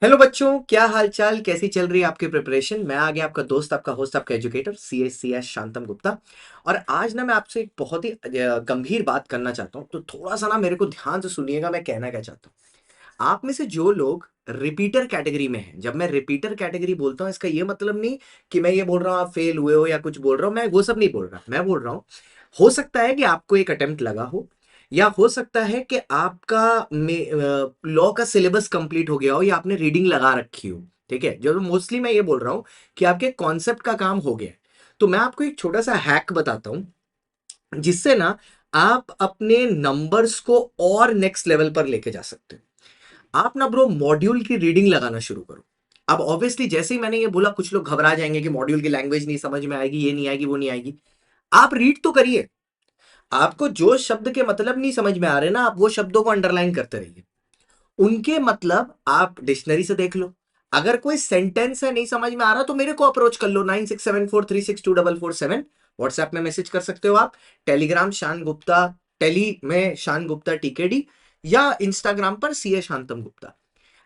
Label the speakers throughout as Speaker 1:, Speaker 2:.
Speaker 1: Hello बच्चों, क्या हाल चाल, कैसी चल रही है आपकी प्रिपरेशन। मैं आ गया, आपका दोस्त, आपका होस्ट, आपका एजुकेटर सी एस शांतम गुप्ता। और आज ना मैं आपसे एक बहुत ही गंभीर बात करना चाहता हूँ, तो थोड़ा सा ना मेरे को ध्यान से सुनिएगा मैं कहना क्या चाहता हूँ। आप में से जो लोग रिपीटर कैटेगरी में हैं, जब मैं रिपीटर कैटेगरी बोलता हूँ इसका ये मतलब नहीं कि मैं ये बोल रहा हूँ आप फेल हुए हो या कुछ बोल रहा हूँ, मैं वो सब नहीं बोल रहा। मैं बोल रहा हूँ हो सकता है कि आपको एक अटेम्प्ट लगा हो, या हो सकता है कि आपका लॉ का सिलेबस कंप्लीट हो गया हो, या आपने रीडिंग लगा रखी हो। ठीक है, जो मोस्टली मैं ये बोल रहा हूं कि आपके कॉन्सेप्ट का काम हो गया है। तो मैं आपको एक छोटा सा हैक बताता हूं, जिससे ना आप अपने नंबर्स को और नेक्स्ट लेवल पर लेके जा सकते हो। आप ना ब्रो मॉड्यूल की रीडिंग लगाना शुरू करो। अब ऑब्वियसली जैसे ही मैंने ये बोला, कुछ लोग घबरा जाएंगे कि मॉड्यूल की लैंग्वेज नहीं समझ में आएगी, ये नहीं आएगी, वो नहीं आएगी। आप रीड तो करिए। आपको जो शब्द के मतलब नहीं समझ में आ रहे ना, आप वो शब्दों को अंडरलाइन करते रहिए। उनके मतलब आप डिक्शनरी से देख लो। अगर कोई सेंटेंस है नहीं समझ में आ रहा, तो मेरे को अप्रोच कर लो, 9674362447। व्हाट्सएप में मैसेज कर सकते हो आप। टेलीग्राम शान गुप्ता, टेली में शान गुप्ता टीकेडी, या इंस्टाग्राम पर सी ए शांतम गुप्ता।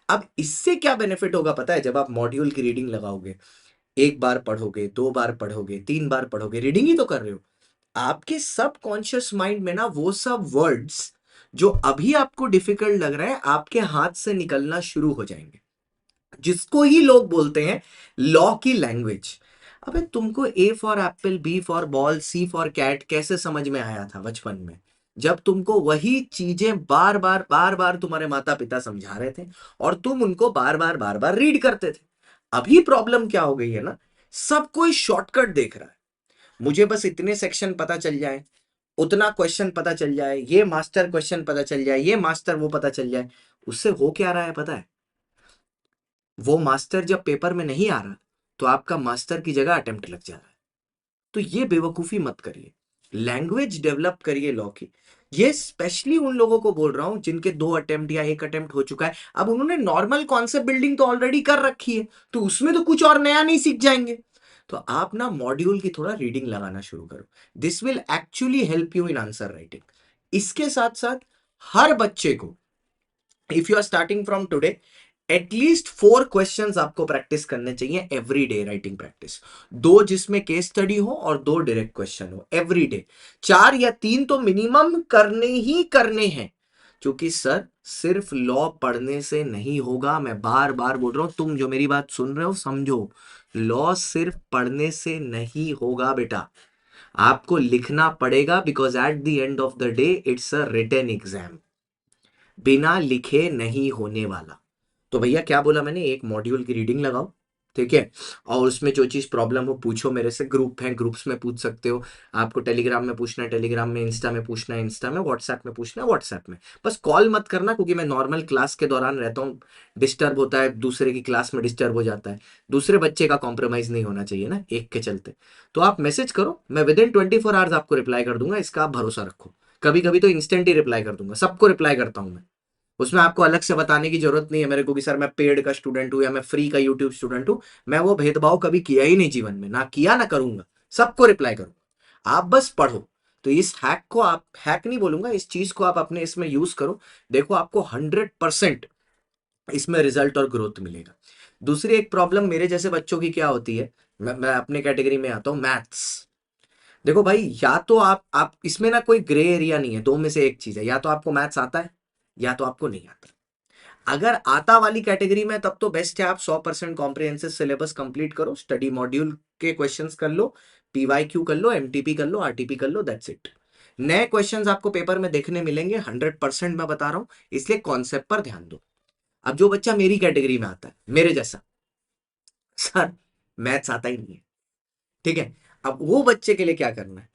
Speaker 1: अब इससे क्या बेनिफिट होगा पता है? जब आप मॉड्यूल की रीडिंग लगाओगे, एक बार पढ़ोगे, दो बार पढ़ोगे, तीन बार पढ़ोगे, रीडिंग ही तो कर रहे हो। आपके सबकॉन्शियस माइंड में ना वो सब वर्ड्स जो अभी आपको डिफिकल्ट लग रहा है, आपके हाथ से निकलना शुरू हो जाएंगे, जिसको ही लोग बोलते हैं लॉ की लैंग्वेज। अबे तुमको A for apple, B for ball, C for cat कैसे समझ में आया था बचपन में? जब तुमको वही चीजें बार बार तुम्हारे माता पिता समझा रहे थे, और तुम उनको बार बार रीड करते थे। अभी प्रॉब्लम क्या हो गई है ना, सब कोई शॉर्टकट देख रहा है। मुझे बस इतने सेक्शन पता चल जाए, उतना क्वेश्चन पता चल जाए, ये मास्टर क्वेश्चन पता चल जाए, ये मास्टर वो पता चल जाए। उससे हो क्या रहा है पता है? वो मास्टर जब पेपर में नहीं आ रहा, तो आपका मास्टर की जगह अटेम्प्ट लग जा रहा है। तो ये बेवकूफी मत करिए। लैंग्वेज डेवलप करिए लॉ की। ये स्पेशली उन लोगों को बोल रहा हूं जिनके दो अटेम्प्ट या एक अटेम्प्ट हो चुका है। अब उन्होंने नॉर्मल कॉन्सेप्ट बिल्डिंग तो ऑलरेडी कर रखी है, तो उसमें तो कुछ और नया नहीं सीख जाएंगे। तो आप ना मॉड्यूल की थोड़ा रीडिंग लगाना शुरू करो। This will actually help you in answer writing. इसके साथ साथ हर बच्चे को, if you are starting from today, at least 4 questions आपको प्रैक्टिस करने चाहिए एवरी डे। राइटिंग प्रैक्टिस, दो जिसमें केस स्टडी हो और दो डायरेक्ट क्वेश्चन हो एवरी डे। 4 या 3 तो मिनिमम करने ही करने हैं। क्योंकि सर, सिर्फ लॉ पढ़ने से नहीं होगा। मैं बार बार बोल रहा हूं, तुम जो मेरी बात सुन रहे हो समझो। लॉ सिर्फ पढ़ने से नहीं होगा बेटा, आपको लिखना पड़ेगा। Because at the end of the day it's a written exam, बिना लिखे नहीं होने वाला। तो भैया क्या बोला मैंने, एक मॉड्यूल की रीडिंग लगाओ। ठीक है, और उसमें जो चीज प्रॉब्लम हो पूछो मेरे से। ग्रुप है, ग्रुप्स में पूछ सकते हो। आपको टेलीग्राम में पूछना है टेलीग्राम में, इंस्टा में पूछना है इंस्टा में, व्हाट्सएप में पूछना है व्हाट्सएप में। बस कॉल मत करना, क्योंकि मैं नॉर्मल क्लास के दौरान रहता हूँ। डिस्टर्ब होता है, दूसरे की क्लास में डिस्टर्ब हो जाता है। दूसरे बच्चे का कॉम्प्रोमाइज नहीं होना चाहिए ना एक के चलते। तो आप मैसेज करो, मैं विद इन 24 आवर्स आपको रिप्लाई कर दूंगा, इसका आप भरोसा रखो। कभी कभी तो इंस्टेंट ही रिप्लाई कर दूंगा, सबको रिप्लाई करता हूं मैं। उसमें आपको अलग से बताने की जरूरत नहीं है मेरे को कि सर मैं पेड का स्टूडेंट हूं या मैं फ्री का यूट्यूब स्टूडेंट हूं। मैं वो भेदभाव कभी किया ही नहीं जीवन में, ना किया ना करूंगा। सबको रिप्लाई करूंगा, आप बस पढ़ो। तो इस हैक को, आप हैक नहीं बोलूंगा, इस चीज को आप अपने इसमें यूज करो। देखो आपको 100% इसमें रिजल्ट और ग्रोथ मिलेगा। दूसरी एक प्रॉब्लम मेरे जैसे बच्चों की क्या होती है, मैं अपने कैटेगरी में आता हूं, मैथ्स। देखो भाई, या तो आप इसमें ना कोई ग्रे एरिया नहीं है, दो में से एक चीज है, या तो आपको मैथ्स आता है या तो आपको नहीं आता। अगर आता वाली कैटेगरी में, तब तो बेस्ट है आप 100% कॉम्प्रिहेंसिव सिलेबस कंप्लीट करो, स्टडी मॉड्यूल के क्वेश्चंस कर लो, पीवाईक्यू कर लो, एमटीपी कर लो, आरटीपी कर लो, दैट्स इट। नए क्वेश्चंस आपको पेपर में देखने मिलेंगे 100%, मैं बता रहा हूं। इसलिए कॉन्सेप्ट पर ध्यान दो। अब जो बच्चा मेरी कैटेगरी में आता है, मेरे जैसा, सर मैथ्स आता ही नहीं है, ठीक है, अब वो बच्चे के लिए क्या करना है?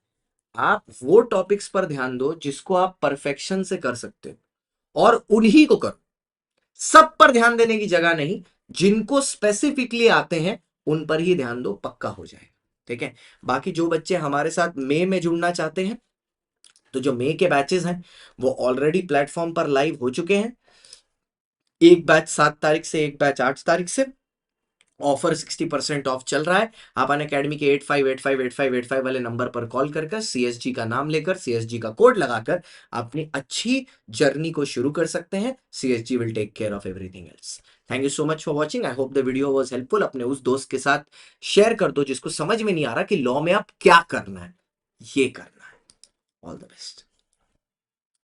Speaker 1: आप वो टॉपिक्स पर ध्यान दो जिसको आप परफेक्शन से कर सकते हो, और उन्हीं को करो। सब पर ध्यान देने की जगह नहीं, जिनको स्पेसिफिकली आते हैं उन पर ही ध्यान दो, पक्का हो जाएगा। ठीक है, बाकी जो बच्चे हमारे साथ मई में जुड़ना चाहते हैं, तो जो मई के बैचेस हैं वो ऑलरेडी प्लेटफॉर्म पर लाइव हो चुके हैं। एक बैच 7 तारीख से, एक बैच 8 तारीख से। ऑफर 60% ऑफ चल रहा है। आप अन अकेडमी के 85858585 वाले नंबर पर कॉल कर सीएसजी का नाम लेकर, सीएसजी का कोड लगाकर अपनी अच्छी जर्नी को शुरू कर सकते हैं। CSG will take care of everything else. Thank you so much for watching. I hope the video was helpful. अपने उस दोस्त के साथ शेयर कर दो जिसको समझ में नहीं आ रहा कि लॉ में अब क्या करना है, ये करना है। All the best.